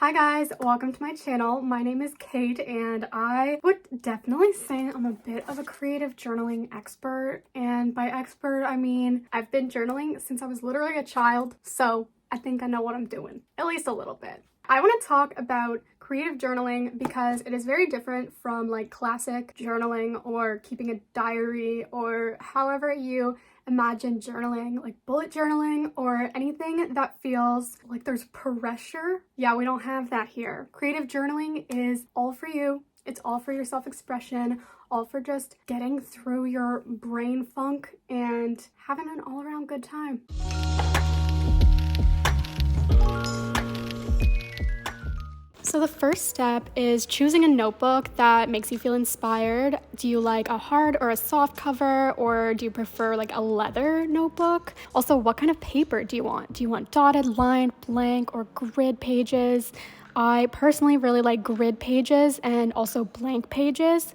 Hi guys, welcome to my channel. My name is Kate and I would definitely say I'm a bit of a creative journaling expert. And by expert, I mean I've been journaling since I was literally a child, so I think I know what I'm doing, at least a little bit. I want to talk about creative journaling because it is very different from like classic journaling or keeping a diary or however you imagine journaling, like bullet journaling or anything that feels like there's pressure. Yeah, we don't have that here. Creative journaling is all for you. It's all for your self-expression, all for just getting through your brain funk and having an all-around good time. So the first step is choosing a notebook that makes you feel inspired. Do you like a hard or a soft cover, or do you prefer like a leather notebook? Also, what kind of paper do you want? Do you want dotted, lined, blank, or grid pages? I personally really like grid pages and also blank pages.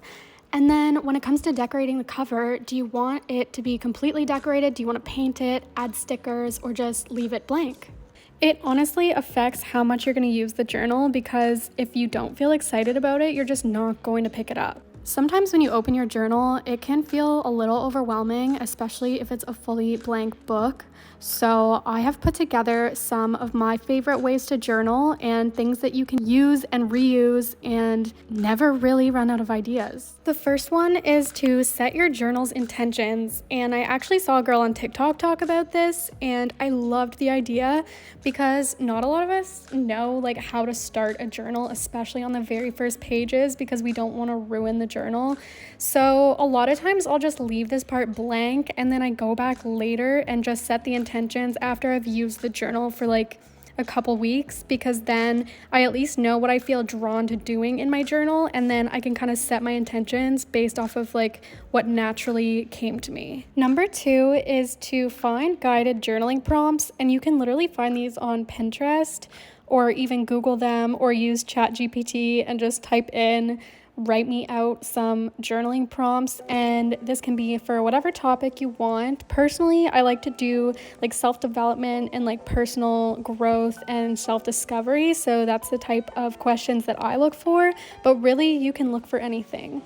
And then when it comes to decorating the cover, do you want it to be completely decorated? Do you want to paint it, add stickers, or just leave it blank? It honestly affects how much you're going to use the journal, because if you don't feel excited about it, you're just not going to pick it up. Sometimes when you open your journal, it can feel a little overwhelming, especially if it's a fully blank book. So I have put together some of my favorite ways to journal and things that you can use and reuse and never really run out of ideas. The first one is to set your journal's intentions. And I actually saw a girl on TikTok talk about this, and I loved the idea because not a lot of us know like how to start a journal, especially on the very first pages, because we don't want to ruin the journal. So a lot of times I'll just leave this part blank and then I go back later and just set the intentions after I've used the journal for like a couple weeks, because then I at least know what I feel drawn to doing in my journal, and then I can kind of set my intentions based off of like what naturally came to me. Number 2 is to find guided journaling prompts, and you can literally find these on Pinterest or even Google them or use ChatGPT and just type in write me out some journaling prompts, and this can be for whatever topic you want. Personally, I like to do like self-development and like personal growth and self-discovery, so that's the type of questions that I look for, but really you can look for anything.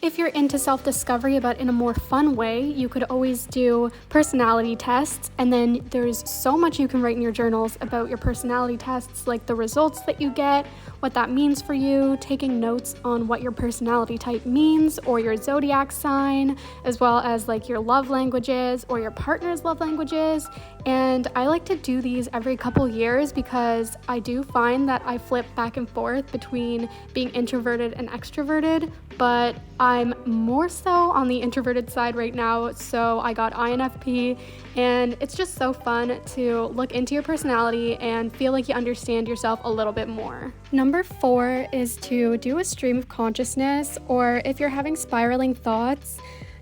If you're into self-discovery but in a more fun way, you could always do personality tests, and then there's so much you can write in your journals about your personality tests, like the results that you get, what that means for you, taking notes on what your personality type means or your zodiac sign, as well as like your love languages or your partner's love languages. And I like to do these every couple years because I do find that I flip back and forth between being introverted and extroverted, but I'm more so on the introverted side right now, so I got INFP, and it's just so fun to look into your personality and feel like you understand yourself a little bit more. Number 4 is to do a stream of consciousness, or if you're having spiraling thoughts,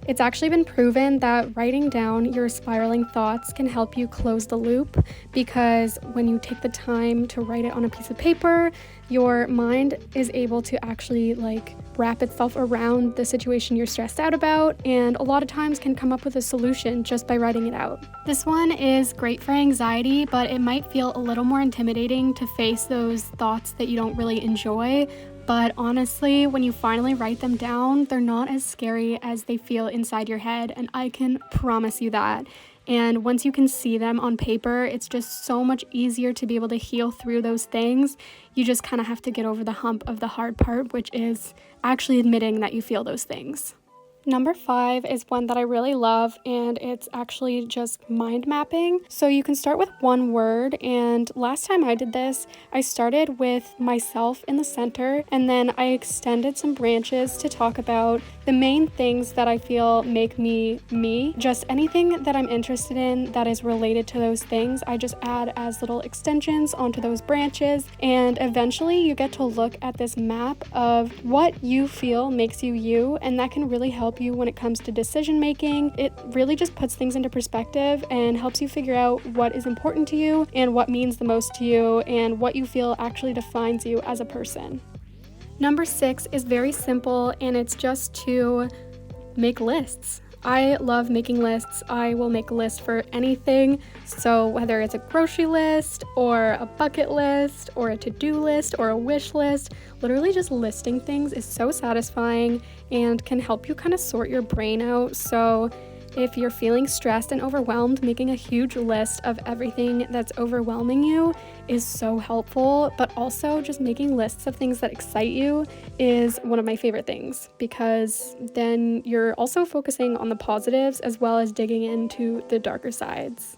it's actually been proven that writing down your spiraling thoughts can help you close the loop, because when you take the time to write it on a piece of paper, your mind is able to actually like wrap itself around the situation you're stressed out about, and a lot of times can come up with a solution just by writing it out. This one is great for anxiety, but it might feel a little more intimidating to face those thoughts that you don't really enjoy. But honestly, when you finally write them down, they're not as scary as they feel inside your head, and I can promise you that. And once you can see them on paper, it's just so much easier to be able to heal through those things. You just kind of have to get over the hump of the hard part, which is actually admitting that you feel those things. Number 5 is one that I really love, and it's actually just mind mapping. So you can start with one word, and last time I did this, I started with myself in the center, and then I extended some branches to talk about the main things that I feel make me me. Just anything that I'm interested in that is related to those things, I just add as little extensions onto those branches, and eventually you get to look at this map of what you feel makes you you, and that can really help you when it comes to decision making. It really just puts things into perspective and helps you figure out what is important to you and what means the most to you and what you feel actually defines you as a person. Number 6 is very simple, and it's just to make lists. I love making lists. I will make a list for anything. So whether it's a grocery list or a bucket list or a to-do list or a wish list, literally just listing things is so satisfying and can help you kind of sort your brain out. So if you're feeling stressed and overwhelmed, making a huge list of everything that's overwhelming you is so helpful, but also just making lists of things that excite you is one of my favorite things, because then you're also focusing on the positives as well as digging into the darker sides.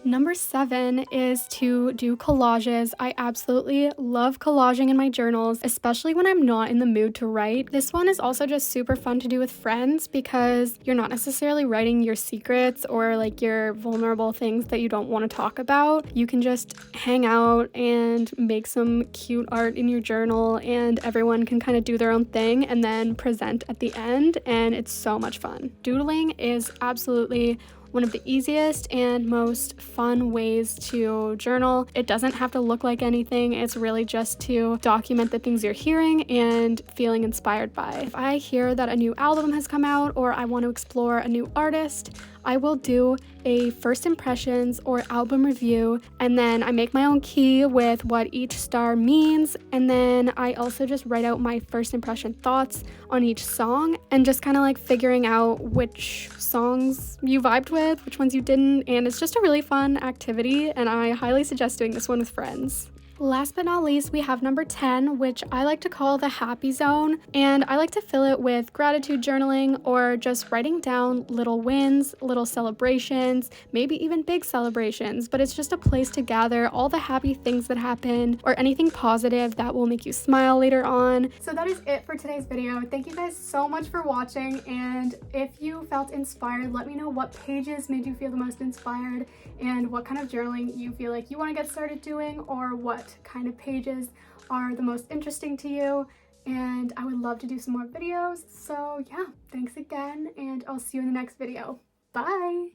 Number 7 is to do collages. I absolutely love collaging in my journals, especially when I'm not in the mood to write. This one is also just super fun to do with friends because you're not necessarily writing your secrets or like your vulnerable things that you don't want to talk about. You can just hang out and make some cute art in your journal, and everyone can kind of do their own thing and then present at the end, and it's so much fun. Doodling is absolutely one of the easiest and most fun ways to journal. It doesn't have to look like anything. It's really just to document the things you're hearing and feeling inspired by. If I hear that a new album has come out or I want to explore a new artist, I will do a first impressions or album review, and then I make my own key with what each star means, and then I also just write out my first impression thoughts on each song and just kind of like figuring out which songs you vibed with, which ones you didn't, and it's just a really fun activity, and I highly suggest doing this one with friends. Last but not least, we have number 10, which I like to call the happy zone, and I like to fill it with gratitude journaling or just writing down little wins, little celebrations, maybe even big celebrations, but it's just a place to gather all the happy things that happen or anything positive that will make you smile later on. So that is it for today's video. Thank you guys so much for watching, and if you felt inspired, let me know what pages made you feel the most inspired and what kind of journaling you feel like you want to get started doing, or what kind of pages are the most interesting to you, and I would love to do some more videos. So yeah, thanks again, and I'll see you in the next video. Bye!